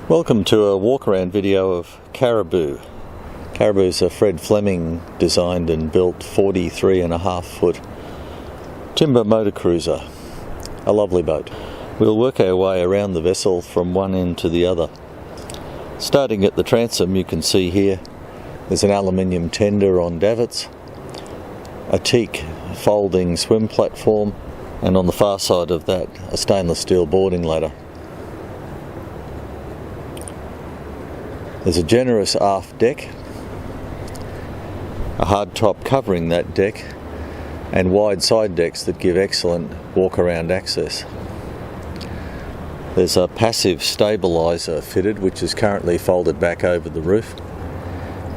Welcome to a walk-around video of Caribou. Caribou is a Fred Fleming designed and built 43.5 foot timber motor cruiser. A lovely boat. We'll work our way around the vessel from one end to the other. Starting at the transom, you can see here there's an aluminium tender on davits, a teak folding swim platform, and on the far side of that a stainless steel boarding ladder. There's a generous aft deck, a hard top covering that deck, and wide side decks that give excellent walk-around access. There's a passive stabiliser fitted, which is currently folded back over the roof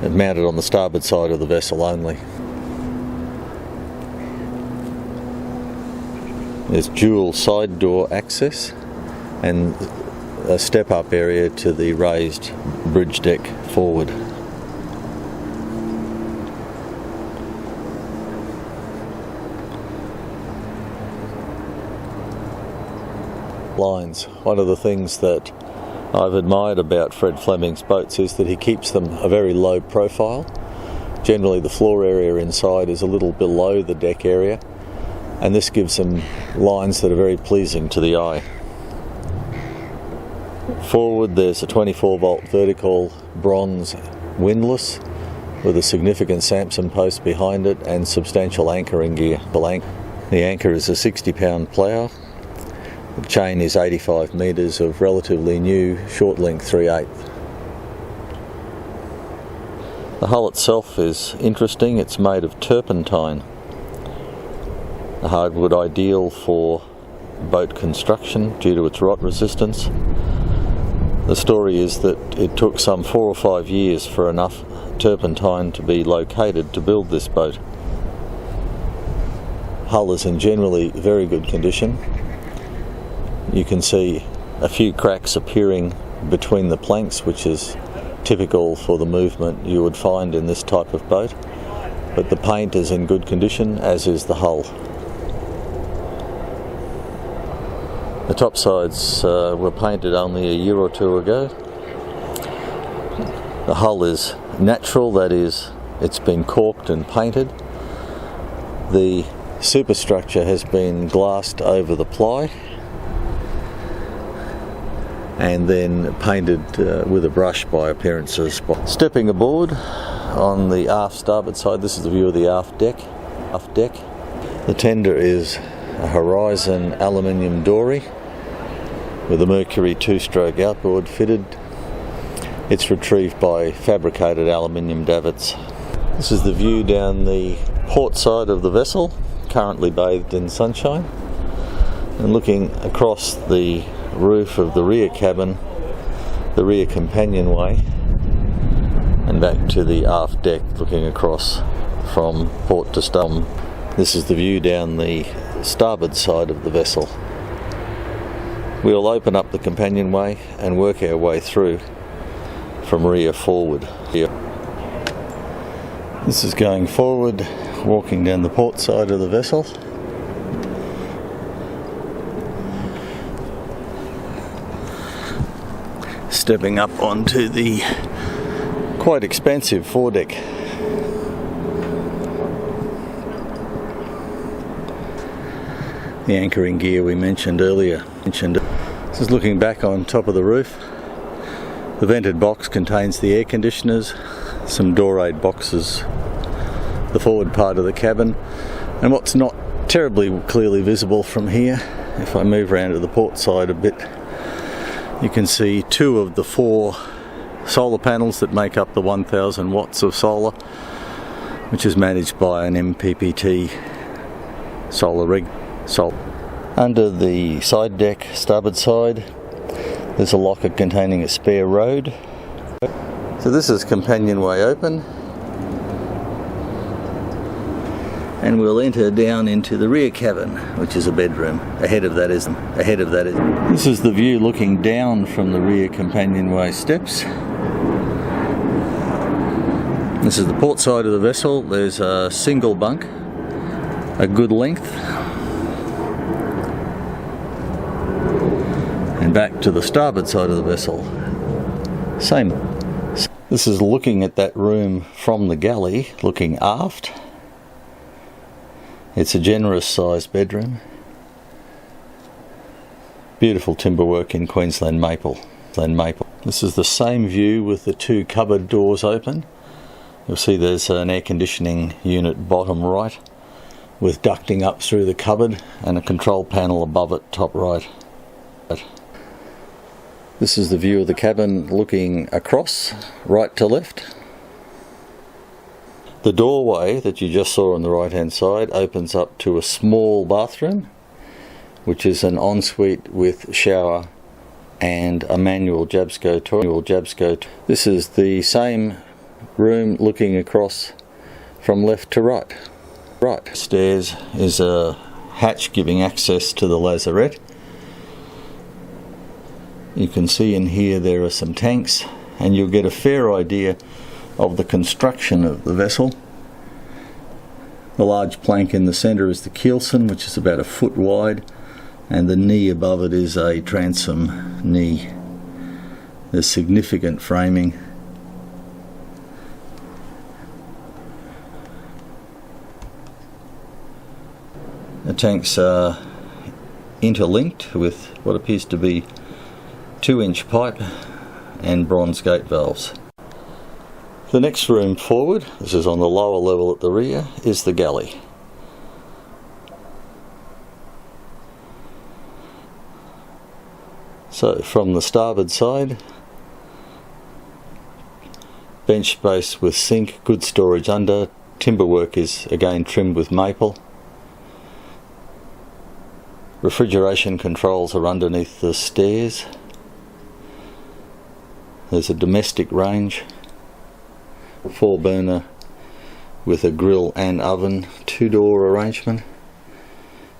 and mounted on the starboard side of the vessel only. There's dual side door access and a step-up area to the raised bridge deck forward. Lines. One of the things that I've admired about Fred Fleming's boats is that he keeps them a very low profile. Generally the floor area inside is a little below the deck area, and this gives them lines that are very pleasing to the eye. Forward there's a 24 volt vertical bronze windlass with a significant Sansom post behind it and substantial anchoring gear. The anchor is a 60-pound plough. The chain is 85 metres of relatively new short length 3/8. The hull itself is interesting. It's made of turpentine, a hardwood ideal for boat construction due to its rot resistance. The story is that it took some 4 or 5 years for enough turpentine to be located to build this boat. Hull is in generally very good condition. You can see a few cracks appearing between the planks, which is typical for the movement you would find in this type of boat, but the paint is in good condition, as is the hull. The topsides were painted only a year or two ago. The hull is natural, that is, it's been caulked and painted. The superstructure has been glassed over the ply and then painted with a brush by appearances. Stepping aboard on the aft starboard side, this is the view of the aft deck. The tender is a Horizon aluminium dory with a Mercury 2-stroke outboard fitted. It's retrieved by fabricated aluminium davits. This is the view down the port side of the vessel, currently bathed in sunshine, and looking across the roof of the rear cabin, the rear companionway, and back to the aft deck, looking across from port to stern. This is the view down the starboard side of the vessel. We'll open up the companionway and work our way through from rear forward. This is going forward, walking down the port side of the vessel. Stepping up onto the quite expansive foredeck. The anchoring gear we mentioned earlier. This is looking back on top of the roof. The vented box contains the air conditioners, some door-aid boxes, the forward part of the cabin, and what's not terribly clearly visible from here, if I move around to the port side a bit, you can see 2 of the 4 solar panels that make up the 1000 watts of solar, which is managed by an MPPT solar rig. Under the side deck, starboard side, there's a locker containing a spare rode. So this is companionway open, and we'll enter down into the rear cabin, which is a bedroom. Ahead of that is. This is the view looking down from the rear companionway steps. This is the port side of the vessel. There's a single bunk, a good length. And back to the starboard side of the vessel. Same. This is looking at that room from the galley, looking aft. It's a generous sized bedroom. Beautiful timber work in Queensland maple. This is the same view with the two cupboard doors open. You'll see there's an air conditioning unit bottom right with ducting up through the cupboard and a control panel above it top right. This is the view of the cabin looking across, right to left. The doorway that you just saw on the right hand side opens up to a small bathroom, which is an ensuite with shower and a manual Jabsco toilet. This is the same room looking across from left to right. Stairs is a hatch giving access to the lazarette. You can see in here there are some tanks, and you'll get a fair idea of the construction of the vessel. The large plank in the centre is the keelson, which is about a foot wide, and the knee above it is a transom knee. There's significant framing. The tanks are interlinked with what appears to be 2-inch pipe and bronze gate valves. The next room forward, this is on the lower level at the rear, is the galley. So from the starboard side, bench space with sink, good storage under, timber work is again trimmed with maple. Refrigeration controls are underneath the stairs. There's a domestic range, 4-burner with a grill and oven, 2-door arrangement.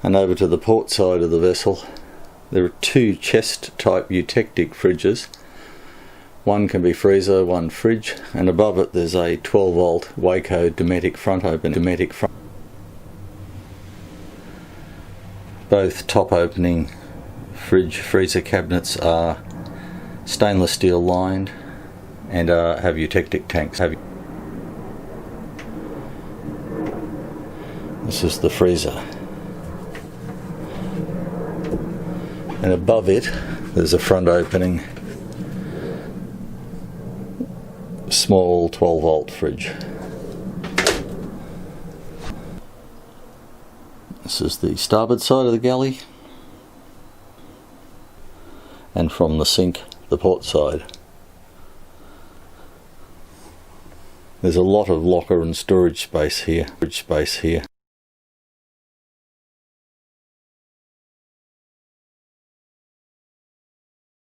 And over to the port side of the vessel, there are 2 chest type eutectic fridges. One can be freezer, one fridge, and above it there's a 12-volt Waco Dometic front opening. Both top opening freezer cabinets are stainless steel lined and have eutectic tanks. This is the freezer, and above it there's a front opening small 12-volt fridge. This is the starboard side of the galley, and from the sink, the port side. There's a lot of locker and storage space here.